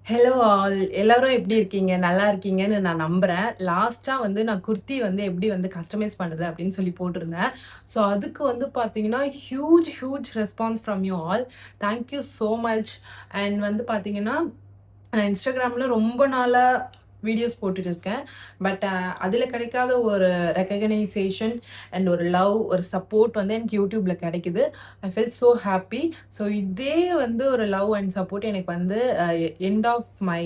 Hello all எல்லாரும் எப்படி இருக்கீங்க? நல்லா இருக்கீங்கன்னு நான் நம்புறேன். லாஸ்ட்டா வந்து நான் குர்த்தி வந்து எப்படி வந்து கஸ்டமைஸ் பண்றது அப்படின்னு சொல்லி போட்டிருந்தேன். ஸோ அதுக்கு வந்து பார்த்தீங்கன்னா, huge response from you all. Thank you so much. And வந்து பார்த்தீங்கன்னா, நான் Instagramல ரொம்ப நாளா வீடியோஸ் போட்டுட்டு இருக்கேன். பட் அதில கிடைக்காத ஒரு ரெகக்னைசேஷன் அண்ட் ஒரு லவ், ஒரு சப்போர்ட் வந்து எனக்கு YouTubeல கிடைக்குது. I felt so happy. So இதே வந்து ஒரு லவ் அண்ட் சப்போர்ட் எனக்கு வந்து end of my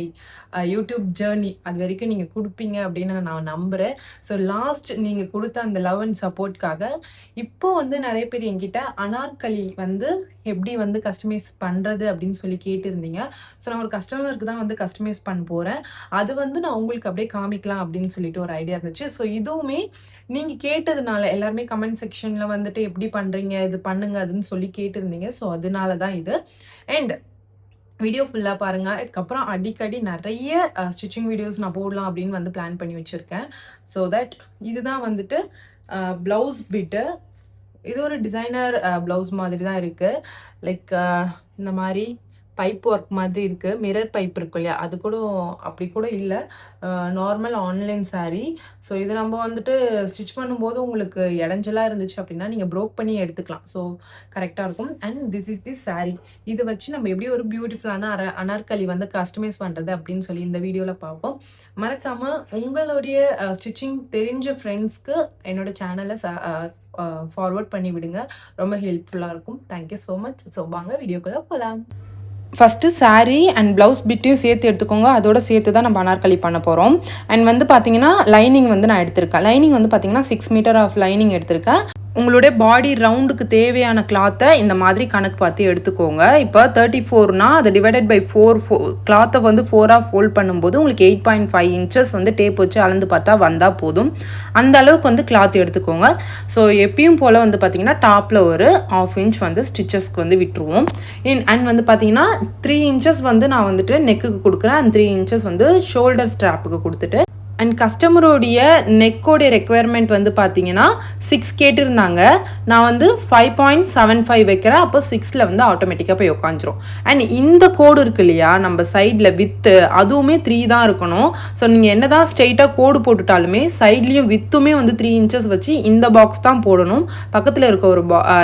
YouTube journey அது வரைக்கும் நீங்கள் கொடுப்பீங்க அப்படின்னு நான் நம்புகிறேன். ஸோ லாஸ்ட் நீங்கள் கொடுத்த அந்த லவ் அண்ட் சப்போர்ட்காக இப்போ வந்து நிறைய பேர் என்கிட்ட அனார்கலி வந்து எப்படி வந்து கஸ்டமைஸ் பண்ணுறது அப்படின்னு சொல்லி கேட்டிருந்தீங்க. ஸோ நான் ஒரு கஸ்டமருக்கு தான் வந்து கஸ்டமைஸ் பண்ண போகிறேன். அது வந்து நான் உங்களுக்கு அப்படியே காமிக்கலாம் அப்படின்னு சொல்லிட்டு ஒரு ஐடியா இருந்துச்சு. ஸோ இதுவுமே நீங்கள் கேட்டதுனால எல்லாருமே கமெண்ட் செக்ஷனில் வந்துட்டு எப்படி பண்ணுறீங்க, இது பண்ணுங்க அதுன்னு சொல்லி கேட்டிருந்தீங்க. ஸோ அதனால தான் இது. அண்ட் வீடியோ ஃபுல்லாக பாருங்கள். இதுக்கப்புறம் அடிக்கடி நிறைய ஸ்டிச்சிங் வீடியோஸ் நான் போடலாம் அப்படின்னு வந்து பிளான் பண்ணி வச்சுருக்கேன். ஸோ தட் இதுதான் வந்துட்டு ப்ளவுஸ் பிட்டு. இது ஒரு டிசைனர் ப்ளவுஸ் மாதிரி தான் இருக்குது. லைக் இந்த மாதிரி பைப் ஒர்க் மாதிரி இருக்குது. மிரர் பைப் இருக்கும் இல்லையா, அது கூட அப்படி கூட இல்லை, நார்மல் ஆன்லைன் சாரீ. ஸோ இது நம்ம வந்துட்டு ஸ்டிச் பண்ணும்போது உங்களுக்கு இடைஞ்சலாக இருந்துச்சு அப்படின்னா நீங்கள் ப்ரோக் பண்ணி எடுத்துக்கலாம். ஸோ கரெக்டாக இருக்கும். And this is the sari. இதை வச்சு நம்ம எப்படி ஒரு பியூட்டிஃபுல்லான அனார்கலி வந்து கஸ்டமைஸ் பண்ணுறது அப்படின்னு சொல்லி இந்த வீடியோவில் பார்ப்போம். மறக்காமல் உங்களுடைய ஸ்டிச்சிங் தெரிஞ்ச ஃப்ரெண்ட்ஸ்க்கு என்னோட சேனலை ஃபார்வர்ட் பண்ணி விடுங்க. ரொம்ப ஹெல்ப்ஃபுல்லாக இருக்கும். Thank you so much. ஸோ வாங்க வீடியோக்குள்ளே போகலாம். ஃபஸ்ட்டு சாரீ அண்ட் ப்ளவுஸ் பிட்டையும் சேர்த்து எடுத்துக்கோங்க. அதோட சேர்த்து தான் நம்ம அனார்கலி பண்ண போகிறோம். அண்ட் வந்து பார்த்தீங்கன்னா லைனிங் வந்து நான் எடுத்திருக்கேன். லைனிங் வந்து பார்த்தீங்கன்னா 6 மீட்டர் ஆஃப் லைனிங் எடுத்திருக்கேன். உங்களுடைய பாடி ரவுண்டுக்கு தேவையான கிளாத்தை இந்த மாதிரி கணக்கு பார்த்து எடுத்துக்கோங்க. இப்போ 34னா அதை டிவைடட் பை 4 கிளாத்தை வந்து 4ஆக ஃபோல்ட் பண்ணும்போது உங்களுக்கு 8.5 இன்ச்சஸ் வந்து டேப் வச்சு அளந்து பார்த்தா வந்தால் போதும். அந்த அளவுக்கு வந்து கிளாத் எடுத்துக்கோங்க. ஸோ எப்பயும் போல் வந்து பார்த்திங்கன்னா டாப்பில் ஒரு 1/2 இன்ச் வந்து ஸ்டிச்சஸ்க்கு வந்து விட்டுருவோம். அண்ட் வந்து பார்த்திங்கன்னா 3 இன்ச்சஸ் வந்து நான் வந்துட்டு நெக்குக்கு கொடுக்குறேன். அண்ட் 3 இன்ச்சஸ் வந்து ஷோல்டர் ஸ்ட்ராப்புக்கு கொடுத்துட்டு அண்ட் கஸ்டமரோடைய நெக்கோடைய ரெக்குவயர்மெண்ட் வந்து பார்த்தீங்கன்னா 6 கேட்டிருந்தாங்க. நான் வந்து 5.75 வைக்கிறேன். அப்போ 6ல் வந்து ஆட்டோமேட்டிக்காக போய் உட்காந்துரும். அண்ட் இந்த கோடு இருக்கு இல்லையா, நம்ம சைடில் வித்து அதுவுமே 3 தான் இருக்கணும். ஸோ நீங்கள் என்ன தான் ஸ்ட்ரெயிட்டாக கோடு போட்டுட்டாலுமே சைட்லேயும் வித்துமே வந்து 3 இன்ச்சஸ் வச்சு இந்த பாக்ஸ் தான் போடணும். பக்கத்தில் இருக்க ஒரு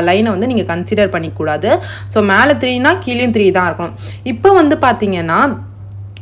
லைனை வந்து நீங்கள் கன்சிடர் பண்ணிக்கூடாது. ஸோ மேலே 3னா கீழேயும் 3 தான் இருக்கணும். இப்போ வந்து பார்த்தீங்கன்னா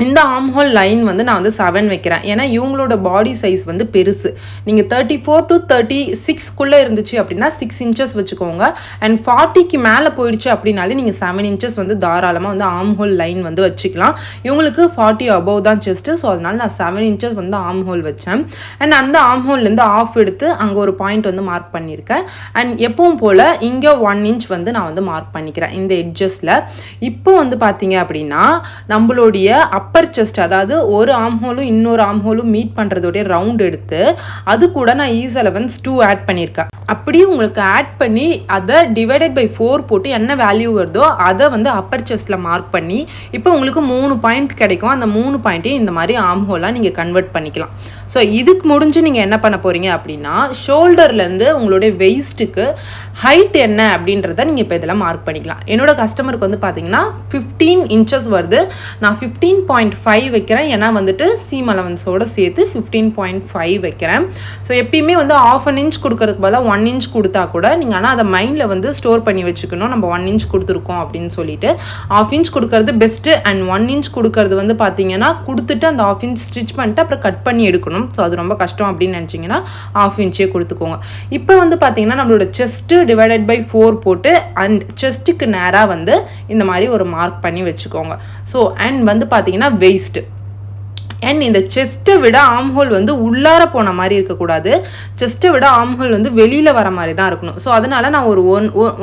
இந்த ஆம்ஹோல் லைன் வந்து நான் வந்து 7 வைக்கிறேன். ஏன்னா இவங்களோட பாடி சைஸ் வந்து பெருசு. நீங்கள் 34 to 36க்குள்ளே இருந்துச்சு அப்படின்னா 6 இன்ச்சஸ் வச்சுக்கோங்க. அண்ட் 40க்கு மேலே போயிடுச்சு அப்படின்னாலே நீங்கள் 7 இன்ச்சஸ் வந்து தாராளமாக வந்து ஆம்ஹோல் லைன் வந்து வச்சுக்கலாம். இவங்களுக்கு 40 அபவ் தான் செஸ்ட்டு. ஸோ அதனால் நான் 7 இன்ச்சஸ் வந்து ஆம்ஹோல் வச்சேன். அண்ட் அந்த ஆம்ஹோல்லேருந்து ஆஃப் எடுத்து அங்கே ஒரு பாயிண்ட் வந்து மார்க் பண்ணியிருக்கேன். அண்ட் எப்பவும் போல் இங்கே 1 இன்ச் வந்து நான் வந்து மார்க் பண்ணிக்கிறேன் இந்த எட்ஜஸில். இப்போ வந்து பார்த்தீங்க அப்படின்னா நம்மளுடைய அப்பர் செஸ்ட், அதாவது ஒரு ஆம் ஹோலும் இன்னொரு ஆம் ஹோலும் மீட் பண்ணுறதோடைய ரவுண்ட் எடுத்து அது கூட நான் ஈஸ்11 2 ஆட் பண்ணியிருக்கேன். அப்படியே உங்களுக்கு ஆட் பண்ணி அதை டிவைடட் பை 4 போட்டு என்ன வேல்யூ வருதோ அதை வந்து அப்பர் செஸ்ட்டில் மார்க் பண்ணி இப்போ உங்களுக்கு 3 பாயிண்ட் கிடைக்கும். அந்த 3 பாயிண்ட்டையும் இந்த மாதிரி ஆம் ஹோலாக நீங்கள் கன்வெர்ட் பண்ணிக்கலாம். ஸோ இதுக்கு முடிஞ்சு நீங்கள் என்ன பண்ண போகிறீங்க அப்படின்னா ஷோல்டர்லேருந்து உங்களுடைய வெயிஸ்ட்டுக்கு ஹைட் என்ன அப்படின்றத நீங்கள் இப்போ இதெல்லாம் மார்க் பண்ணிக்கலாம். என்னோடய கஸ்டமருக்கு வந்து பார்த்தீங்கன்னா 15 இன்ச்சஸ் வருது. நான் 15.5 வைக்கிறேன். ஏன்னா வந்துட்டு சீம் அலவன்ஸோடு சேர்த்து 15.5 வைக்கிறேன். ஸோ எப்பயுமே வந்து 1/2 இன்ச் கொடுக்கறதுக்கு பதிலாக 1 இன்ச் கொடுத்தா கூட நீங்கள் ஆனால் அதை மைண்டில் வந்து ஸ்டோர் பண்ணி வச்சுக்கணும். நம்ம 1 இன்ச் கொடுத்துருக்கோம் அப்படின்னு சொல்லிட்டு 1/2 இன்ச் கொடுக்கறது பெஸ்ட்டு. அண்ட் 1 இன்ச் கொடுக்கறது வந்து பார்த்தீங்கன்னா கொடுத்துட்டு அந்த 1/2 இன்ச் ஸ்டிச் பண்ணிட்டு அப்புறம் கட் பண்ணி எடுக்கணும். ஸோ அது ரொம்ப கஷ்டம் அப்படின்னு நினச்சிங்கன்னா 1/2 இன்ச்சே கொடுத்துக்கோங்க. இப்போ வந்து பார்த்தீங்கன்னா நம்மளோட செஸ்ட்டு டிவைடட் பை 4 போட்டு அண்ட் செஸ்ட்டுக்கு நேராக வந்து இந்த மாதிரி ஒரு மார்க் பண்ணி வச்சுக்கோங்க. ஸோ அண்ட் வந்து பார்த்தீங்கன்னா வெயிஸ்ட் அண்ட் இந்த செஸ்ட்டை விட ஆம்ஹோல் வந்து உள்ளார போன மாதிரி இருக்கக்கூடாது. செஸ்ட்டை விட ஆம்ஹோல் வந்து வெளியில் வர மாதிரி தான் இருக்கணும். ஸோ அதனால் நான் ஒரு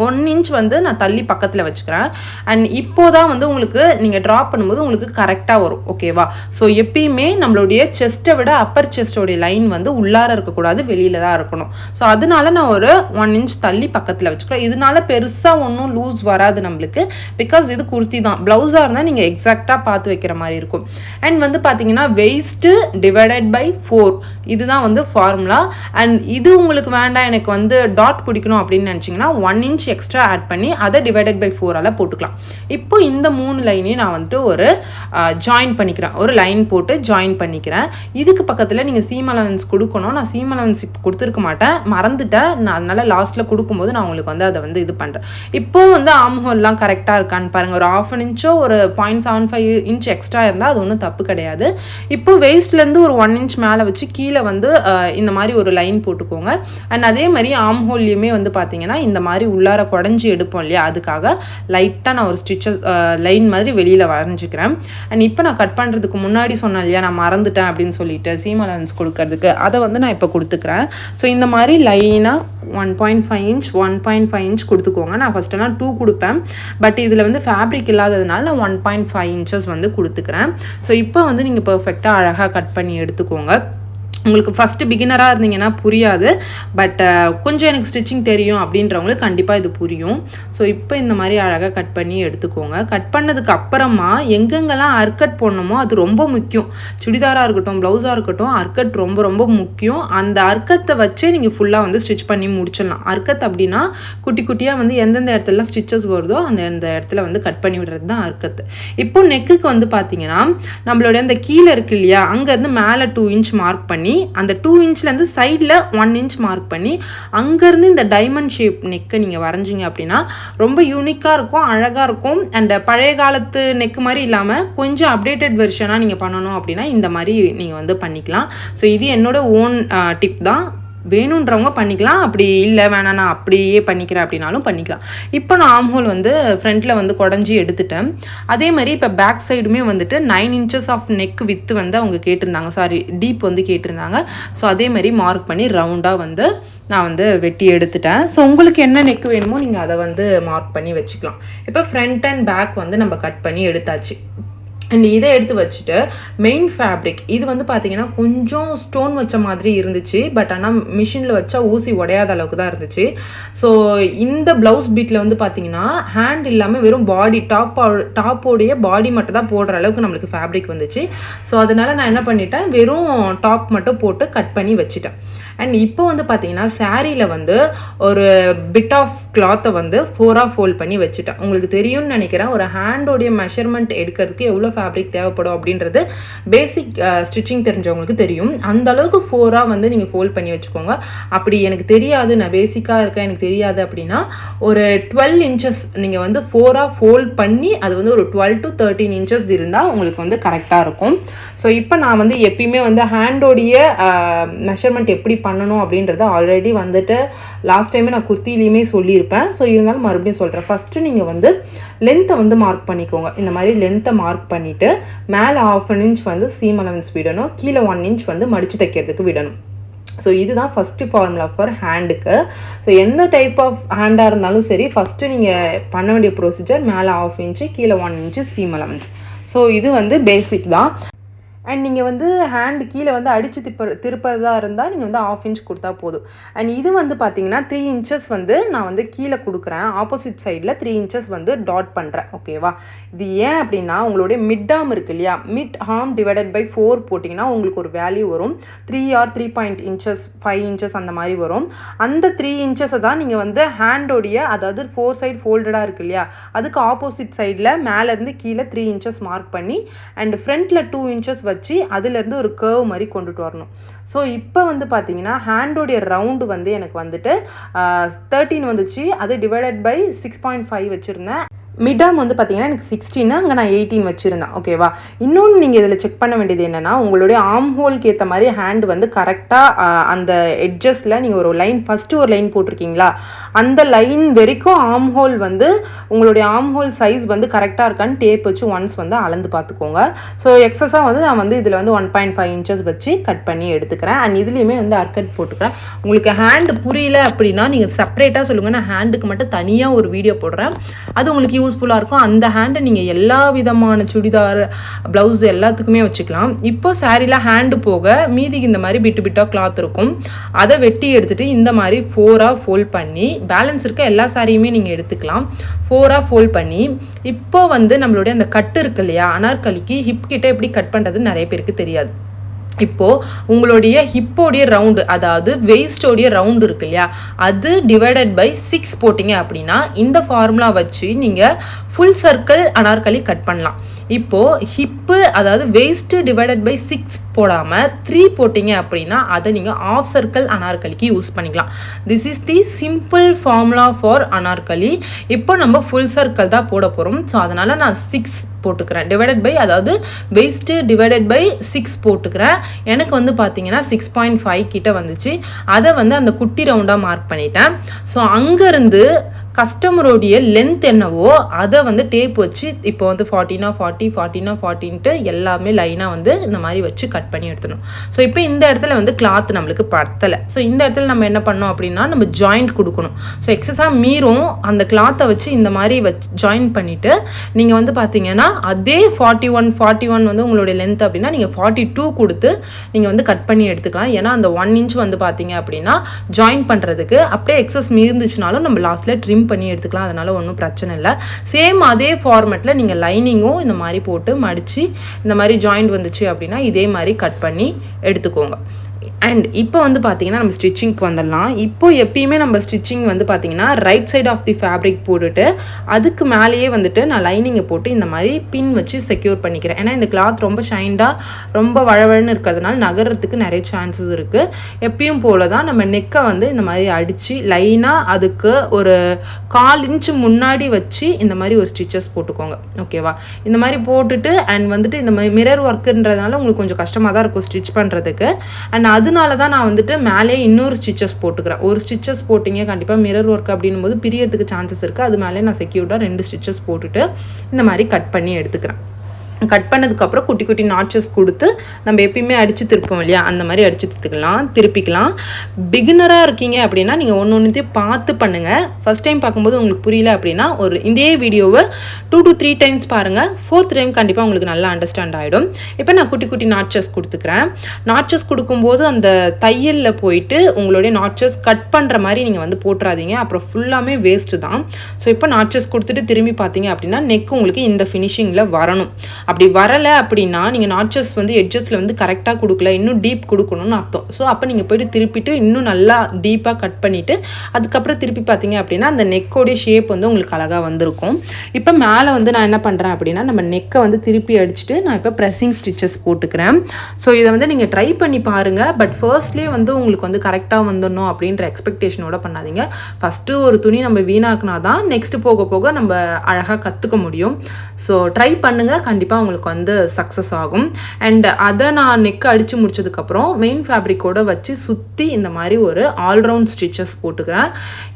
1 இன்ச் வந்து நான் தள்ளி பக்கத்தில் வச்சுக்கிறேன். அண்ட் இப்போ தான் வந்து உங்களுக்கு நீங்கள் ட்ராப் பண்ணும்போது உங்களுக்கு கரெக்டாக வரும். ஓகேவா? ஸோ எப்பயுமே நம்மளுடைய செஸ்ட்டை விட அப்பர் செஸ்டோடைய லைன் வந்து உள்ளார இருக்கக்கூடாது, வெளியில் தான் இருக்கணும். ஸோ அதனால நான் ஒரு 1 இன்ச் தள்ளி பக்கத்தில் வச்சுக்கிறேன். இதனால பெருசாக ஒன்றும் லூஸ் வராது நம்மளுக்கு. பிகாஸ் இது குர்த்தி தான். ப்ளவுஸாக இருந்தால் நீங்கள் எக்ஸாக்டாக பார்த்து வைக்கிற மாதிரி இருக்கும். அண்ட் வந்து பார்த்தீங்கன்னா வெயிஸ்ட்டு டிவைடட் பை 4 இதுதான் வந்து ஃபார்முலா. அண்ட் இது உங்களுக்கு வேண்டாம், எனக்கு வந்து டாட் பிடிக்கணும் அப்படின்னு நினச்சிங்கன்னா 1 inch எக்ஸ்ட்ரா ஆட் பண்ணி அதை டிவைடட் பை 4ஆல் போட்டுக்கலாம். இப்போ இந்த 3 லைனையும் நான் வந்துட்டு ஒரு ஜாயின் பண்ணிக்கிறேன், ஒரு லைன் போட்டு ஜாயின் பண்ணிக்கிறேன். இதுக்கு பக்கத்தில் நீங்கள் சீம் அலவன்ஸ் கொடுக்கணும். நான் சீம் அலவன்ஸ் இப்போ கொடுத்துருக்க மாட்டேன், மறந்துட்டேன். நான் அதனால் லாஸ்ட்டில் கொடுக்கும்போது நான் உங்களுக்கு வந்து அதை வந்து இது பண்ணுறேன். இப்போ வந்து ஆர்ம் ஹோல்லாம் கரெக்டாக இருக்கான்னு பாருங்கள். ஒரு 1/2 inch ஒரு 0.75 inch எக்ஸ்ட்ரா இருந்தால் அது ஒன்றும் தப்பு கிடையாது. இப்போ வெயிஸ்ட்லேருந்து ஒரு 1 inch மேலே வச்சு கீழே வந்து இந்த மாதிரி ஒரு லைன் போட்டுக்கோங்க. அண்ட் அதே மாதிரி ஆர்ம் ஹோல்லையுமே வந்து பார்த்தீங்கன்னா இந்த மாதிரி உள்ளார குடஞ்சி எடுப்போம் இல்லையா, அதுக்காக லைட்டாக நான் ஒரு ஸ்டிச்சஸ் லைன் மாதிரி வெளியில் வரைஞ்சிக்கிறேன். அண்ட் இப்போ நான் கட் பண்ணுறதுக்கு முன்னாடி சொன்னேன் இல்லையா, நான் மறந்துட்டேன் அப்படின்னு சொல்லிட்டு சீம் அலவன்ஸ் கொடுக்கறதுக்கு, அதை வந்து நான் இப்போ கொடுத்துக்கிறேன். ஸோ இந்த மாதிரி லைனாக 1.5 inch 1.5 inch கொடுத்துக்கோங்க. நான் ஃபஸ்ட்டெல்லாம் 2 கொடுப்பேன், பட் இதில் வந்து ஃபேப்ரிக் இல்லாததுனால நான் 1.5 inches வந்து கொடுத்துக்கிறேன். ஸோ இப்போ வந்து நீங்கள் பர்ஃபெக்டாக அழகாக கட் பண்ணி எடுத்துக்கோங்க. உங்களுக்கு ஃபஸ்ட்டு பிகினராக இருந்தீங்கன்னா புரியாது, பட் கொஞ்சம் எனக்கு ஸ்டிச்சிங் தெரியும் அப்படின்றவங்களுக்கு கண்டிப்பாக இது புரியும். ஸோ இப்போ இந்த மாதிரி அழகாக கட் பண்ணி எடுத்துக்கோங்க. கட் பண்ணதுக்கு அப்புறமா எங்கெங்கெல்லாம் அர்க்கட் போடணுமோ அது ரொம்ப முக்கியம். சுடிதாராக இருக்கட்டும், ப்ளவுஸாக இருக்கட்டும், அர்க்கட் ரொம்ப ரொம்ப முக்கியம். அந்த அர்க்கத்தை வச்சே நீங்கள் ஃபுல்லாக வந்து ஸ்டிச் பண்ணி முடிச்சிடலாம். அர்க்கத் அப்படின்னா குட்டி குட்டியாக வந்து எந்தெந்த இடத்துலலாம் ஸ்டிச்சஸ் வருதோ அந்த இடத்துல வந்து கட் பண்ணி விடுறது தான் அர்க்கத்து. இப்போ நெக்குக்கு வந்து பார்த்தீங்கன்னா நம்மளுடைய அந்த கீழே இருக்கு இல்லையா, அங்கேருந்து மேலே 2 inch மார்க் பண்ணி அந்த 2 inchலேருந்து சைடில் 1 inch மார்க் பண்ணி அங்கேருந்து இந்த டைமண்ட் ஷேப் நெக்கை நீங்கள் வரைஞ்சிங்க அப்படின்னா ரொம்ப யூனிக்காக இருக்கும், அழகாக இருக்கும். அண்ட் பழைய காலத்து நெக்கு மாதிரி இல்லாமல் கொஞ்சம் அப்டேட்டட் வெர்ஷனாக நீங்கள் பண்ணணும் அப்படின்னா இந்த மாதிரி நீங்கள் வந்து பண்ணிக்கலாம். ஸோ இது என்னோட ஓன் டிப் தான். வேணுன்றவங்க பண்ணிக்கலாம், அப்படி இல்லை வேணாம் நான் அப்படியே பண்ணிக்கிறேன் அப்படின்னாலும் பண்ணிக்கலாம். இப்போ நான் ஆர்ம் ஹோல் வந்து ஃப்ரண்ட்டில் வந்து குடஞ்சி எடுத்துட்டேன். அதே மாதிரி இப்போ பேக் சைடுமே வந்துட்டு 9 inches ஆஃப் நெக் வித்து வந்து அவங்க கேட்டிருந்தாங்க, சாரி டீப் வந்து கேட்டிருந்தாங்க. ஸோ அதே மாதிரி மார்க் பண்ணி ரவுண்டாக வந்து நான் வந்து வெட்டி எடுத்துட்டேன். ஸோ உங்களுக்கு என்ன நெக் வேணுமோ நீங்கள் அதை வந்து மார்க் பண்ணி வச்சுக்கலாம். இப்போ ஃப்ரண்ட் அண்ட் பேக் வந்து நம்ம கட் பண்ணி எடுத்தாச்சு. அண்ட் இதை எடுத்து வச்சுட்டு மெயின் ஃபேப்ரிக் இது வந்து பார்த்தீங்கன்னா கொஞ்சம் ஸ்டோன் வச்ச மாதிரி இருந்துச்சு, பட் ஆனால் மிஷினில் வச்சா ஊசி உடையாத அளவுக்கு தான் இருந்துச்சு. ஸோ இந்த ப்ளவுஸ் பீட்டில் வந்து பார்த்தீங்கன்னா ஹேண்ட் இல்லாமல் வெறும் பாடி டாப்போடைய பாடி மட்டும் தான் போடுற அளவுக்கு நம்மளுக்கு ஃபேப்ரிக் வந்துச்சு. ஸோ அதனால் நான் என்ன பண்ணிட்டேன், வெறும் டாப் மட்டும் போட்டு கட் பண்ணி வச்சுட்டேன். அண்ட் இப்போ வந்து பார்த்தீங்கன்னா சாரியில் வந்து ஒரு பிட் ஆஃப் கிளாத்தை வந்து 4ஆக ஃபோல்ட் பண்ணி வச்சுட்டேன். உங்களுக்கு தெரியும்னு நினைக்கிறேன், ஒரு ஹேண்டோடைய மெஷர்மெண்ட் எடுக்கிறதுக்கு எவ்வளோ ஃபேப்ரிக் தேவைப்படும் அப்படின்றது பேசிக் ஸ்டிச்சிங் தெரிஞ்சவங்களுக்கு தெரியும். அந்த அளவுக்கு 4ஆக வந்து நீங்கள் ஃபோல்ட் பண்ணி வச்சுக்கோங்க. அப்படி எனக்கு தெரியாது, நான் பேசிக்காக இருக்கேன் எனக்கு தெரியாது அப்படின்னா ஒரு 12 inches நீங்கள் வந்து 4ஆக ஃபோல்ட் பண்ணி அது வந்து ஒரு 12 to 13 inches இருந்தால் உங்களுக்கு வந்து கரெக்டாக இருக்கும். ஸோ இப்போ நான் வந்து எப்பயுமே வந்து ஹேண்டோடைய மெஷர்மெண்ட் எப்படி பண்ணணும் அப்படின்றத ஆல்ரெடி வந்துட்டு லாஸ்ட் டைமே நான் குர்த்திலையுமே சொல்லியிருப்பேன். ஸோ இருந்தாலும் மறுபடியும் சொல்கிறேன். ஃபஸ்ட்டு நீங்கள் வந்து லென்த்தை வந்து மார்க் பண்ணிக்கோங்க. இந்த மாதிரி லென்த்தை மார்க் பண்ணிவிட்டு மேலே 1/2 inch வந்து சீம் அலவன்ஸ் விடணும், கீழே 1 inch வந்து மடித்து தைக்கிறதுக்கு விடணும். ஸோ இதுதான் ஃபஸ்ட்டு ஃபார்முலா ஃபார் ஹேண்டுக்கு. ஸோ எந்த டைப் ஆஃப் ஹேண்டாக இருந்தாலும் சரி, ஃபஸ்ட்டு நீங்கள் பண்ண வேண்டிய ப்ரொசீஜர் மேலே 1/2 inch கீழே 1 inch சீம் அலவன்ஸ். ஸோ இது வந்து பேசிக் தான். அண்ட் நீங்கள் வந்து ஹேண்டு கீழே வந்து அடித்து திருப்பதாக இருந்தால் நீங்கள் வந்து 1/2 inch கொடுத்தா போதும். அண்ட் இது வந்து பார்த்தீங்கன்னா 3 inches வந்து நான் வந்து கீழே கொடுக்குறேன், ஆப்போசிட் சைடில் 3 inches வந்து டாட் பண்ணுறேன். ஓகேவா? இது ஏன் அப்படின்னா உங்களுடைய மிட் ஆர்ம் இருக்குது இல்லையா, மிட் ஆர்ம் டிவைடட் பை 4 போட்டிங்கன்னா உங்களுக்கு ஒரு வேல்யூ வரும், 3 or 3 inches 5 inches அந்த மாதிரி வரும். அந்த 3 inches தான் நீங்கள் வந்து ஹேண்டோடைய, அதாவது 4 சைடு ஃபோல்டடாக இருக்குது இல்லையா, அதுக்கு ஆப்போசிட் சைடில் மேலேருந்து கீழே 3 inches மார்க் பண்ணி அண்ட் ஃப்ரண்ட்டில் 2 inches வச்சு அதிலிருந்து ஒரு கர்வ் மாதிரி கொண்டுட்டு வரணும். ஸோ இப்போ வந்து பார்த்தீங்கன்னா ஹேண்டோடைய ரவுண்டு வந்து எனக்கு வந்துட்டு 13 வந்துச்சு, அது டிவைடட் பை 6.5 வச்சுருந்தேன். மிடாம் வந்து பார்த்தீங்கன்னா எனக்கு 16, அங்கே நான் 18 வச்சுருந்தேன். ஓகேவா? இன்னொன்று நீங்கள் இதில் செக் பண்ண வேண்டியது என்னென்னா, உங்களுடைய ஆர்ம் ஹோல்க்கு ஏற்ற மாதிரி ஹேண்டு வந்து கரெக்டாக அந்த எட்ஜஸில் நீங்கள் ஒரு லைன் ஃபஸ்ட்டு ஒரு லைன் போட்டிருக்கீங்களா, அந்த லைன் வரைக்கும் ஆர்ம் ஹோல் வந்து உங்களுடைய ஆர்ம் ஹோல் சைஸ் வந்து கரெக்டாக இருக்கான்னு டேப் வச்சு ஒன்ஸ் வந்து அளந்து பார்த்துக்கோங்க. ஸோ எக்ஸஸாக வந்து நான் வந்து இதில் வந்து 1.5 inches வச்சு கட் பண்ணி எடுத்துக்கிறேன். அண்ட் இதுலேயுமே வந்து அர்க்கட் போட்டுக்கிறேன். உங்களுக்கு ஹேண்டு புரியல அப்படின்னா நீங்கள் செப்பரேட்டாக சொல்லுங்கள், நான் ஹேண்டுக்கு மட்டும் தனியாக ஒரு வீடியோ போடுறேன், அது உங்களுக்கு யூஸ்ஃபுல்லாக இருக்கும். அந்த ஹேண்டை நீங்கள் எல்லா விதமான சுடிதார், ப்ளவுஸ் எல்லாத்துக்குமே வச்சுக்கலாம். இப்போ சாரியில் ஹேண்டு போக மீதிக்கு இந்த மாதிரி பிட்டு பிட்டாக கிளாத் இருக்கும். அதை வெட்டி எடுத்துகிட்டு இந்த மாதிரி 4ஆக ஃபோல்ட் பண்ணி, பேலன்ஸ் இருக்க எல்லா சாரியுமே நீங்கள் எடுத்துக்கலாம். 4ஆக ஃபோல்ட் பண்ணி, இப்போ வந்து நம்மளுடைய அந்த கட்டு இருக்கு இல்லையா, அனார்கலிக்கு ஹிப் கிட்ட எப்படி கட் பண்ணுறதுன்னு நிறைய பேருக்கு தெரியாது. இப்போது உங்களுடைய ஹிப்போடைய ரவுண்டு, அதாவது வெயிஸ்டோடைய ரவுண்டு இருக்கு இல்லையா, அது டிவைடட் பை 6 போட்டிங்க அப்படின்னா இந்த ஃபார்முலா வச்சு நீங்கள் ஃபுல் சர்க்கிள் அனார்கலி கட் பண்ணலாம். இப்போது ஹிப்பு, அதாவது வெயிஸ்ட்டு டிவைடட் பை 6 போடாமல் 3 போட்டிங்க அப்படின்னா அதை நீங்கள் ஆஃப் சர்க்கிள் அனார்கலிக்கு யூஸ் பண்ணிக்கலாம். This is the simple formula for Anarkali. இப்போ நம்ம ஃபுல் சர்க்கிள் தான் போட போகிறோம். ஸோ அதனால் நான் 6 போட்டுக்கிறேன். டிவைடட் பை, அதாவது வெயிஸ்ட்டு டிவைடட் பை 6 போட்டுக்கிறேன். எனக்கு வந்து பார்த்தீங்கன்னா 6.5 கிட்ட வந்துச்சு. அதை வந்து அந்த குட்டி ரவுண்டாக மார்க் பண்ணிட்டேன். ஸோ அங்கேருந்து கஸ்டமருடைய லென்த் என்னவோ அதை வந்து டேப் வச்சு இப்போ வந்து 40 40 எல்லாமே லைனாக வந்து இந்த மாதிரி வச்சு கட் பண்ணி எடுத்துடணும். ஸோ இப்போ இந்த இடத்துல வந்து கிளாத் நம்மளுக்கு பத்தலை. ஸோ இந்த இடத்துல நம்ம என்ன பண்ணோம் அப்படின்னா நம்ம ஜாயிண்ட் கொடுக்கணும். ஸோ எக்ஸஸாக மீறும் அந்த கிளாத்தை வச்சு இந்த மாதிரி ஜாயின் பண்ணிவிட்டு நீங்கள் வந்து பார்த்தீங்கன்னா அதே 41 வந்து உங்களுடைய லென்த் அப்படின்னா நீங்கள் 42 கொடுத்து நீங்கள் வந்து கட் பண்ணி எடுத்துக்கலாம். ஏன்னா அந்த 1 inch வந்து பார்த்தீங்க அப்படின்னா ஜாயின் பண்ணுறதுக்கு அப்படியே எக்ஸஸ் மீர்ந்துச்சுனாலும் நம்ம லாஸ்ட்டில் ட்ரிம் பண்ணி எடுத்துக்கலாம். அதனால ஒன்றும் பிரச்சனை இல்லை. சேம் அதே ஃபார்மேட்டில் நீங்கள் லைனிங்கும் இந்த மாதிரி போட்டு மடித்து இந்த மாதிரி ஜாயிண்ட் வந்துச்சு அப்படின்னா இதே மாதிரி கட் பண்ணி எடுத்துக்கோங்க. அண்ட் இப்போ வந்து பார்த்தீங்கன்னா நம்ம ஸ்டிச்சிங்க்கு வந்துடலாம். இப்போ எப்பயுமே நம்ம ஸ்டிச்சிங் வந்து பார்த்தீங்கன்னா right side of the fabric போட்டுட்டு அதுக்கு மேலேயே வந்துட்டு நான் லைனிங்கை போட்டு இந்த மாதிரி பின் வச்சு செக்யூர் பண்ணிக்கிறேன். ஏன்னா இந்த கிளாத் ரொம்ப ஷைண்டாக ரொம்ப வழவழன்னு இருக்கிறதுனால நகர்றதுக்கு நிறைய சான்சஸ் இருக்குது. எப்பயும் போல தான் நம்ம நெக்கை வந்து இந்த மாதிரி அடித்து லைனாக அதுக்கு ஒரு 1/4 inch முன்னாடி வச்சு இந்த மாதிரி ஒரு ஸ்டிச்சஸ் போட்டுக்கோங்க. ஓகேவா? இந்த மாதிரி போட்டுட்டு அண்ட் வந்துட்டு இந்த மாதிரி மிரர் ஒர்க்குன்றதுனால உங்களுக்கு கொஞ்சம் கஷ்டமாக தான் இருக்கும் ஸ்டிச் பண்ணுறதுக்கு. அண்ட் அதனால தான் நான் வந்துட்டு மேலே இன்னொரு ஸ்டிச்சஸ் போட்டுக்கிறேன். ஒரு ஸ்டிச்சஸ் போட்டிங்க கண்டிப்பாக மிரர் ஒர்க் அப்படின்னும் போது பிரியறதுக்கு சான்சஸ் இருக்குது. அது மேலே நான் செக்யூர்டாக 2 ஸ்டிச்சஸ் போட்டுட்டு இந்த மாதிரி கட் பண்ணி எடுத்துக்கிறேன். கட் பண்ணதுக்கப்புறம் குட்டி குட்டி நாட்சஸ் கொடுத்து நம்ம எப்பயுமே அடித்து திருப்போம் இல்லையா, அந்த மாதிரி அடித்து திருப்பிக்கலாம். பிகினராக இருக்கீங்க அப்படின்னா நீங்கள் ஒன்றுத்தையும் பார்த்து பண்ணுங்கள். ஃபஸ்ட் டைம் பார்க்கும்போது உங்களுக்கு புரியல அப்படின்னா ஒரு இதே வீடியோவை 2 to 3 times பாருங்கள். 4th டைம் கண்டிப்பாக உங்களுக்கு நல்லா அண்டர்ஸ்டாண்ட் ஆகிடும். இப்போ நான் குட்டி குட்டி நாட்சஸ் கொடுத்துக்கிறேன். நாட்சஸ் கொடுக்கும்போது அந்த தையலில் போயிட்டு உங்களுடைய நாட்சஸ் கட் பண்ணுற மாதிரி நீங்கள் வந்து போட்டுறாதீங்க, அப்புறம் ஃபுல்லாமே வேஸ்ட்டு தான். ஸோ இப்போ நாட்சஸ் கொடுத்துட்டு திரும்பி பார்த்தீங்க அப்படின்னா நெக் உங்களுக்கு இந்த ஃபினிஷிங்கில் வரணும். அப்படி வரலை அப்படின்னா நீங்கள் நாட்சஸ் வந்து எட்ஜஸில் வந்து கரெக்டாக கொடுக்கல, இன்னும் டீப் கொடுக்கணும்னு அர்த்தம். ஸோ அப்போ நீங்கள் போய்ட்டு திருப்பிட்டு இன்னும் நல்லா டீப்பாக கட் பண்ணிவிட்டு அதுக்கப்புறம் திருப்பி பார்த்தீங்க அப்படின்னா அந்த நெக்கோடைய ஷேப் வந்து உங்களுக்கு அழகாக வந்திருக்கும். இப்போ மேலே வந்து நான் என்ன பண்ணுறேன் அப்படின்னா நம்ம நெக்கை வந்து திருப்பி அடிச்சுட்டு நான் இப்போ ப்ரெஸ்ஸிங் ஸ்டிச்சஸ் போட்டுக்கிறேன். ஸோ இதை வந்து நீங்கள் ட்ரை பண்ணி பாருங்கள். பட் ஃபர்ஸ்ட்லேயே வந்து உங்களுக்கு வந்து கரெக்டாக வந்துடணும் அப்படின்ற எக்ஸ்பெக்டேஷனோட பண்ணாதீங்க. ஃபஸ்ட்டு ஒரு துணி நம்ம வீணாக்குனா தான் நெக்ஸ்ட்டு போக போக நம்ம அழகாக கற்றுக்க முடியும். ஸோ ட்ரை பண்ணுங்கள், கண்டிப்பாக உங்களுக்கு வந்து சக்ஸஸ் ஆகும். அண்ட் அதை நான் நெக் அடித்து முடிச்சதுக்கப்புறம் மெயின் ஃபேப்ரிக்கோடு வச்சு சுற்றி இந்த மாதிரி ஒரு ஆல்ரவுண்ட் ஸ்டிச்சஸ் போட்டுக்கிறேன்.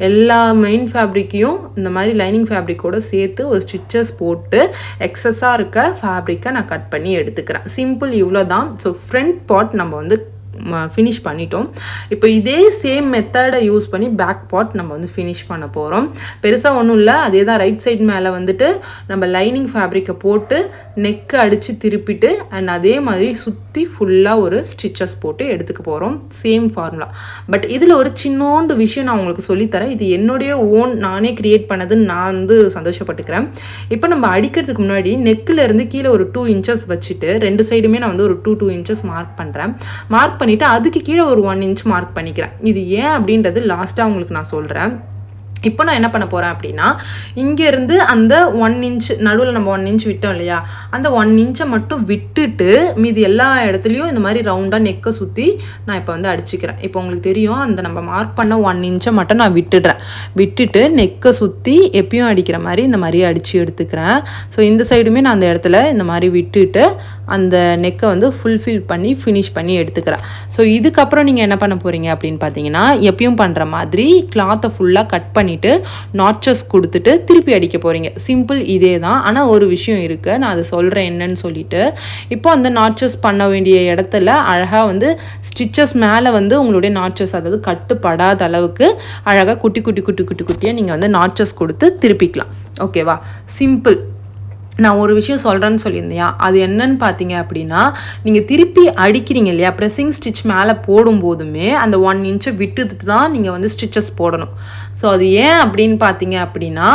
எல்லா மெயின் ஃபேப்ரிக்கையும் இந்த மாதிரி லைனிங் ஃபேப்ரிக்கோடு சேர்த்து ஒரு ஸ்டிச்சஸ் போட்டு எக்ஸஸாக இருக்க ஃபேப்ரிக்கை நான் கட் பண்ணி எடுத்துக்கிறேன். சிம்பிள், இவ்வளோ தான். ஸோ ஃப்ரண்ட் பார்ட் நம்ம வந்து ஃபினிஷ் பண்ணிட்டோம். இப்போ இதே சேம் மெத்தடை யூஸ் பண்ணி பேக் பார்ட் நம்ம வந்து ஃபினிஷ் பண்ண போகிறோம். பெருசாக ஒன்றும் இல்லை, அதே தான். ரைட் சைட் மேலே வந்துட்டு நம்ம லைனிங் ஃபேப்ரிக்கை போட்டு நெக்கை அடித்து திருப்பிட்டு அண்ட் அதே மாதிரி சுற்றி ஃபுல்லாக ஒரு ஸ்டிச்சஸ் போட்டு எடுத்துக்க போகிறோம். Same formula. பட் இதில் ஒரு சின்னோண்டு விஷயம் நான் உங்களுக்கு சொல்லித்தரேன். இது என்னுடைய ஓன், நானே க்ரியேட் பண்ணதுன்னு நான் வந்து சந்தோஷப்பட்டுக்கிறேன். இப்போ நம்ம அடிக்கிறதுக்கு முன்னாடி நெக்கில் இருந்து கீழே ஒரு 2 inches வச்சுட்டு 2 சைடுமே நான் வந்து ஒரு 2 inches மார்க் பண்ணுறேன். மார்க் பண்ணிவிட்டு அதுக்கு கீழே ஒரு 1 inch மார்க் பண்ணிக்கிறேன். இது ஏன் அப்படின்றது லாஸ்ட்டாக உங்களுக்கு நான் சொல்கிறேன். இப்போ நான் என்ன பண்ண போகிறேன் அப்படின்னா இங்கேருந்து அந்த 1 inch நடுவில் நம்ம 1 inch விட்டோம் இல்லையா, அந்த 1 inch மட்டும் விட்டுட்டு மீதி எல்லா இடத்துலையும் இந்த மாதிரி ரவுண்டாக நெக்கை சுற்றி நான் இப்போ வந்து அடிச்சுக்கிறேன். இப்போ உங்களுக்கு தெரியும், அந்த நம்ம மார்க் பண்ண 1 inch மட்டும் நான் விட்டுட்டு நெக்கை சுற்றி எப்பயும் அடிக்கிற மாதிரி இந்த மாதிரி அடித்து எடுத்துக்கிறேன். ஸோ இந்த சைடுமே நான் அந்த இடத்துல இந்த மாதிரி விட்டுட்டு அந்த நெக்கை வந்து ஃபுல்ஃபில் பண்ணி ஃபினிஷ் பண்ணி எடுத்துக்கிறேன். ஸோ இதுக்கப்புறம் நீங்கள் என்ன பண்ண போகிறீங்க அப்படின்னு பார்த்தீங்கன்னா, எப்பயும் பண்ணுற மாதிரி கிளாத்தை ஃபுல்லாக கட் பண்ணிவிட்டு நாட்சஸ் கொடுத்துட்டு திருப்பி அடிக்க போகிறீங்க. சிம்பிள் இதே தான். ஆனால் ஒரு விஷயம் இருக்குது, நான் அதை சொல்கிறேன் என்னன்னு சொல்லிட்டு. இப்போ அந்த நாட்சஸ் பண்ண வேண்டிய இடத்துல அழகாக வந்து ஸ்டிச்சஸ் மேலே வந்து உங்களுடைய நாட்சஸ், அதாவது கட்டுப்படாத அளவுக்கு அழகாக குட்டி குட்டி குட்டி குட்டி குட்டியாக நீங்கள் வந்து நாட்சஸ் கொடுத்து திருப்பிக்கலாம். ஓகேவா? சிம்பிள். நான் ஒரு விஷயம் சொல்கிறேன்னு சொல்லியிருந்தேன், அது என்னன்னு பார்த்தீங்க அப்படின்னா, நீங்கள் திருப்பி அடிக்கிறீங்க இல்லையா, ப்ரெஸ்ஸிங் ஸ்டிச் மேலே போடும்போதுமே அந்த 1 இன்ச்சை விட்டுட்டு தான் நீங்கள் வந்து ஸ்டிச்சஸ் போடணும். ஸோ அது ஏன் அப்படின்னு பார்த்தீங்க அப்படின்னா,